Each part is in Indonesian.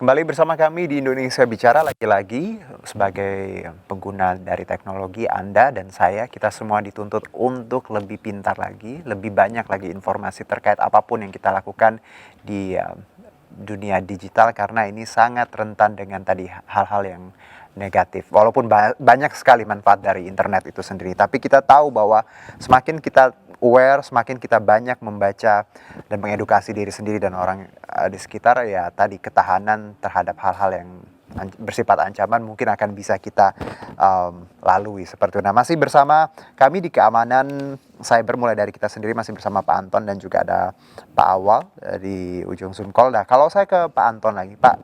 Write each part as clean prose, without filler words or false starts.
Kembali bersama kami di Indonesia Bicara lagi-lagi sebagai pengguna dari teknologi Anda dan saya, kita semua dituntut untuk lebih pintar lagi, lebih banyak lagi informasi terkait apapun yang kita lakukan di dunia digital karena ini sangat rentan dengan tadi hal-hal yang negatif. Walaupun banyak sekali manfaat dari internet itu sendiri, tapi kita tahu bahwa semakin kita aware, semakin kita banyak membaca dan mengedukasi diri sendiri dan orang di sekitar, ya tadi ketahanan terhadap hal-hal yang bersifat ancaman mungkin akan bisa kita lalui seperti itu. Nah, masih bersama kami di keamanan cyber mulai dari kita sendiri, masih bersama Pak Anton dan juga ada Pak Awal di ujung Zoom call. Nah, kalau saya ke Pak Anton lagi, Pak,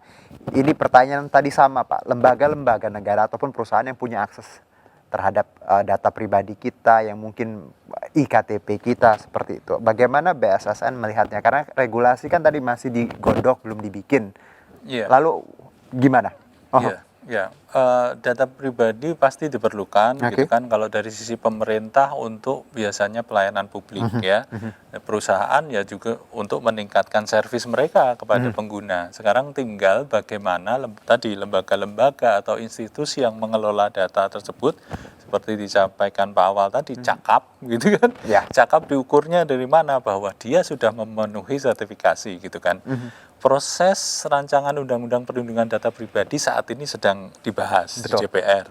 ini pertanyaan tadi sama Pak, lembaga-lembaga negara ataupun perusahaan yang punya akses terhadap data pribadi kita yang mungkin iktp kita seperti itu. Bagaimana BSSN melihatnya? Karena regulasi kan tadi masih digodok, belum dibikin. Yeah. Lalu gimana? Data pribadi pasti diperlukan, gitu kan. Kalau dari sisi pemerintah untuk biasanya pelayanan publik ya, perusahaan ya juga untuk meningkatkan servis mereka kepada pengguna. Sekarang tinggal bagaimana tadi lembaga-lembaga atau institusi yang mengelola data tersebut, seperti disampaikan Pak Awal tadi, cakap, gitu kan. Cakap diukurnya dari mana, bahwa dia sudah memenuhi sertifikasi, gitu kan. Proses rancangan Undang-Undang Perlindungan Data Pribadi saat ini sedang dibahas di DPR.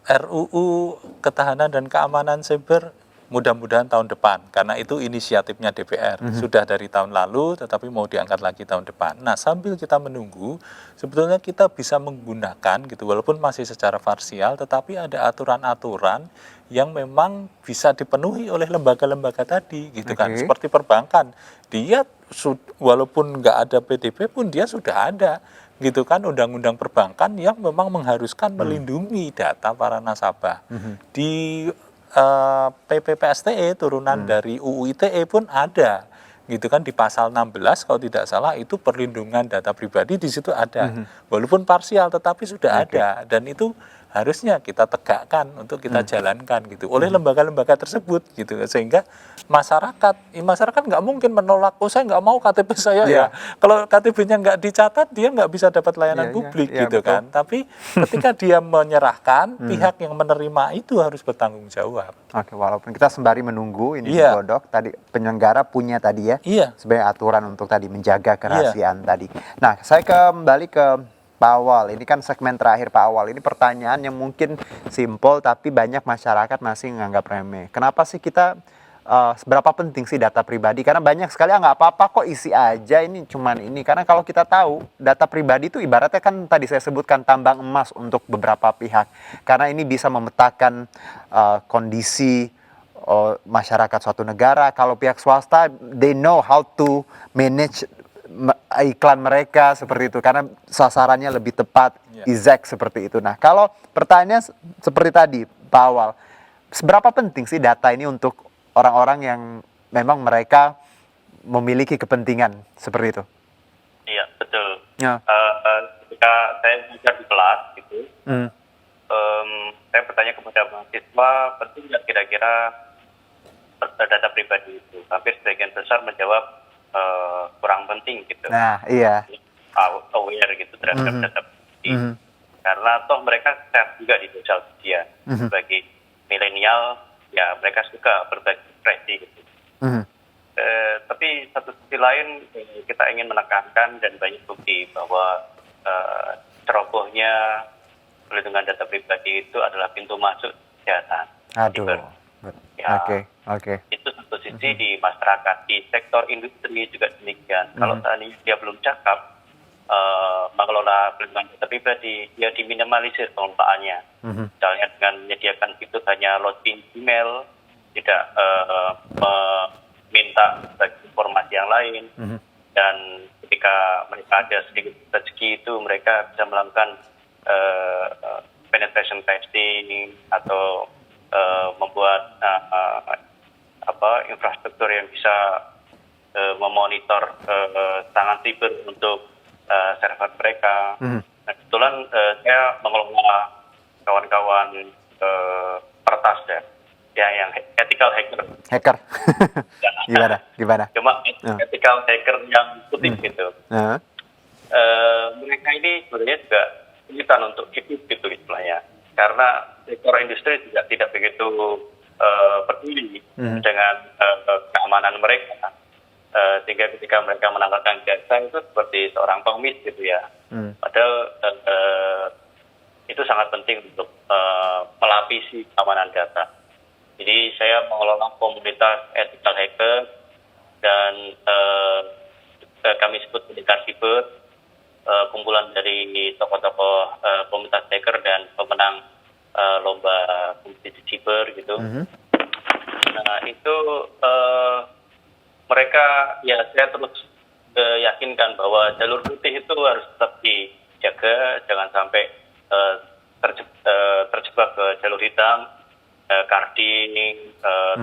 RUU Ketahanan dan Keamanan Siber mudah-mudahan tahun depan, karena itu inisiatifnya DPR. Sudah dari tahun lalu, tetapi mau diangkat lagi tahun depan. Nah, sambil kita menunggu, sebetulnya kita bisa menggunakan, gitu, walaupun masih secara parsial, tetapi ada aturan-aturan yang memang bisa dipenuhi oleh lembaga-lembaga tadi, gitu kan. Seperti perbankan, dia walaupun nggak ada PDB pun dia sudah ada, gitu kan, undang-undang perbankan yang memang mengharuskan melindungi data para nasabah. Di PPPSTE turunan dari UU ITE pun ada, gitu kan, di pasal 16 kalau tidak salah itu perlindungan data pribadi di situ ada, walaupun parsial tetapi sudah ada, dan itu harusnya kita tegakkan untuk kita jalankan, gitu, oleh lembaga-lembaga tersebut, gitu, sehingga masyarakat nggak mungkin menolak, oh saya nggak mau KTP saya ya, kalau KTP-nya nggak dicatat dia nggak bisa dapat layanan publik, gitu kan. Tapi ketika dia menyerahkan, pihak yang menerima itu harus bertanggung jawab. Oke, walaupun kita sembari menunggu ini digodok, tadi penyelenggara punya tadi ya, sebagai aturan untuk tadi menjaga kerahasiaan tadi. Nah, saya kembali ke Pak Awal, ini kan segmen terakhir Pak Awal. Ini pertanyaan yang mungkin simpel tapi banyak masyarakat masih menganggap remeh. Kenapa sih kita, seberapa penting sih data pribadi? Karena banyak sekali nggak apa-apa kok, isi aja ini cuman ini. Karena kalau kita tahu data pribadi itu ibaratnya kan tadi saya sebutkan tambang emas untuk beberapa pihak. Karena ini bisa memetakan kondisi masyarakat suatu negara. Kalau pihak swasta, they know how to manage iklan mereka seperti itu, karena sasarannya lebih tepat, exact seperti itu. Nah, kalau pertanyaan seperti tadi Pak Awal, seberapa penting sih data ini untuk orang-orang yang memang mereka memiliki kepentingan seperti itu? Iya, betul. Ketika saya belajar di kelas gitu, saya bertanya kepada mahasiswa, penting nggak kira-kira data pribadi itu? Hampir sebagian besar menjawab kurang penting gitu. Nah, iya. Aware gitu terhadap data pribadi. Karena toh mereka share juga di sosial media. Sebagai milenial, ya mereka suka berbagi ekspresi gitu. Tapi satu sisi lain kita ingin menekankan dan banyak bukti bahwa cerobohnya perlindungan data pribadi itu adalah pintu masuk kejahatan. Oke. Itu satu sisi di masyarakat, di sektor industri juga demikian. Kalau tadi dia belum cakap mengelola perlindungan data pribadi, dia diminimalisir pengelolaannya. Misalnya dengan menyediakan fitur hanya login email, tidak meminta informasi yang lain, dan ketika mereka ada sedikit rezeki itu mereka bisa melakukan penetration testing atau membuat infrastruktur yang bisa memonitor serangan siber untuk server mereka. Nah, kebetulan saya mengelola kawan-kawan pertas ya yang ethical hacker. Gimana? Cuma ethical hacker yang putih gitu. mereka ini sebenarnya juga kesulitan untuk hidup gitu istilahnya, karena sektor industri juga tidak begitu peduli dengan keamanan mereka, sehingga ketika mereka menawarkan jasa itu seperti seorang pengemis gitu ya. Padahal itu sangat penting untuk melapisi keamanan data. Jadi saya mengelola komunitas ethical hacker dan kami sebut Pendekar Siber, kumpulan dari tokoh-tokoh komunitas hacker dan pemenang lomba kompetisi siber gitu. Nah itu mereka ya saya terus yakinkan bahwa jalur putih itu harus tetap dijaga, jangan sampai terjebak ke jalur hitam, carding,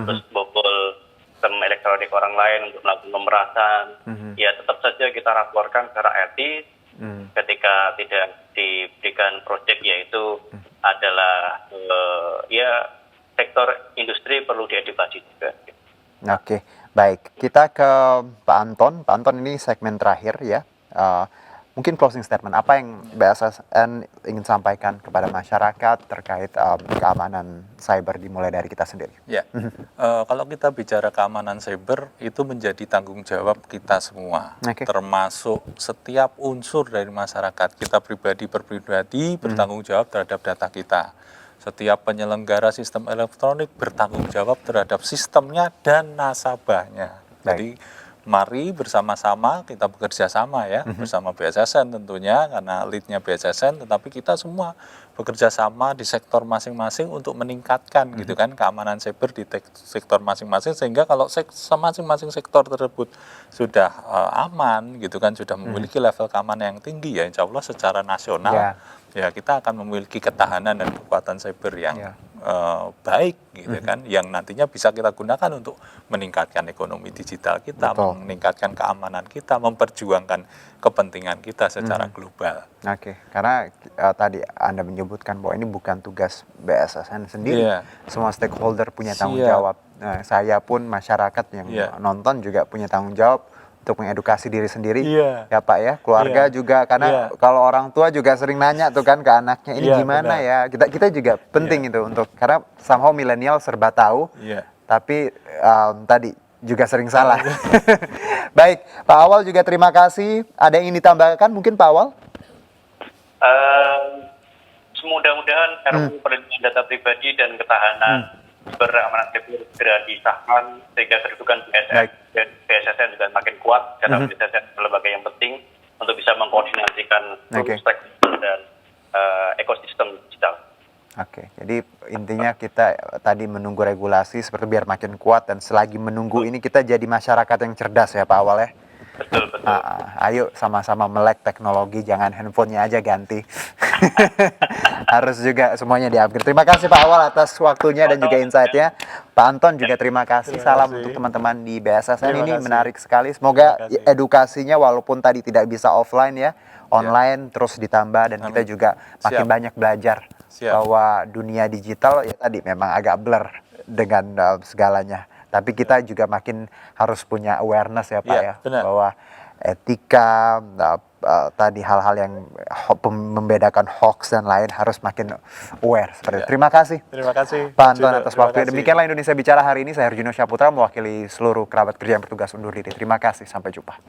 terus bobol sistem elektronik orang lain untuk melakukan pemerasan. Ya tetap saja kita laporkan secara etis. Ketika tidak diberikan proyek, yaitu adalah ya sektor industri perlu diedukasi juga. Oke, baik. Kita ke Pak Anton. Pak Anton, ini segmen terakhir ya. Mungkin closing statement, apa yang BSSN ingin sampaikan kepada masyarakat terkait keamanan cyber dimulai dari kita sendiri? Ya, kalau kita bicara keamanan cyber itu menjadi tanggung jawab kita semua, termasuk setiap unsur dari masyarakat. Kita pribadi bertanggung jawab terhadap data kita. Setiap penyelenggara sistem elektronik bertanggung jawab terhadap sistemnya dan nasabahnya. Jadi mari bersama-sama kita bekerja sama ya, bersama BSSN tentunya, karena lead-nya BSSN, tetapi kita semua bekerja sama di sektor masing-masing untuk meningkatkan gitu kan keamanan cyber di sektor masing-masing, sehingga kalau masing-masing sektor tersebut sudah aman gitu kan, sudah memiliki level keamanan yang tinggi ya, insya Allah secara nasional ya kita akan memiliki ketahanan dan kekuatan cyber yang baik gitu kan, yang nantinya bisa kita gunakan untuk meningkatkan ekonomi digital kita, meningkatkan keamanan kita, memperjuangkan kepentingan kita secara global. Oke, karena tadi Anda menyebutkan bahwa ini bukan tugas BSSN sendiri, semua stakeholder punya tanggung jawab. Nah, saya pun masyarakat yang nonton juga punya tanggung jawab untuk mengedukasi diri sendiri, ya Pak ya, keluarga juga, karena kalau orang tua juga sering nanya tuh kan ke anaknya, ini gimana ya, kita juga penting itu untuk, karena somehow milenial serba tahu, tapi tadi juga sering salah. Baik, Pak Awal juga terima kasih. Ada yang ingin ditambahkan mungkin Pak Awal? Mudah-mudahan RUU Perlindungan Data Pribadi dan Ketahanan Berkeamanan Siber segera disahkan sehingga kedudukan BSSN juga makin kuat, karena BSSN adalah lembaga yang penting untuk bisa mengkoordinasikan stakeholder dan ekosistem digital. Oke, jadi intinya kita tadi menunggu regulasi seperti biar makin kuat, dan selagi menunggu ini kita jadi masyarakat yang cerdas ya Pak Awal ya. Betul. Ayo sama-sama melek teknologi, jangan handphonenya aja ganti. Harus juga semuanya di-upgrade. Terima kasih Pak Awal atas waktunya dan juga insight-nya. Pak Anton juga terima kasih. Salam untuk teman-teman di BSSN, ini menarik sekali. Semoga edukasinya walaupun tadi tidak bisa offline ya, online terus ditambah, dan kita juga makin banyak belajar bahwa dunia digital ya tadi memang agak blur dengan segalanya. Tapi kita juga makin harus punya awareness ya Pak ya, bahwa etika, tadi hal-hal yang membedakan hoax dan lain harus makin aware seperti itu. Terima kasih. Terima kasih Pak Anton atas waktunya. Demikianlah Indonesia Bicara hari ini. Saya Herjunio Syaputra mewakili seluruh kerabat kerja yang bertugas undur diri. Terima kasih. Sampai jumpa.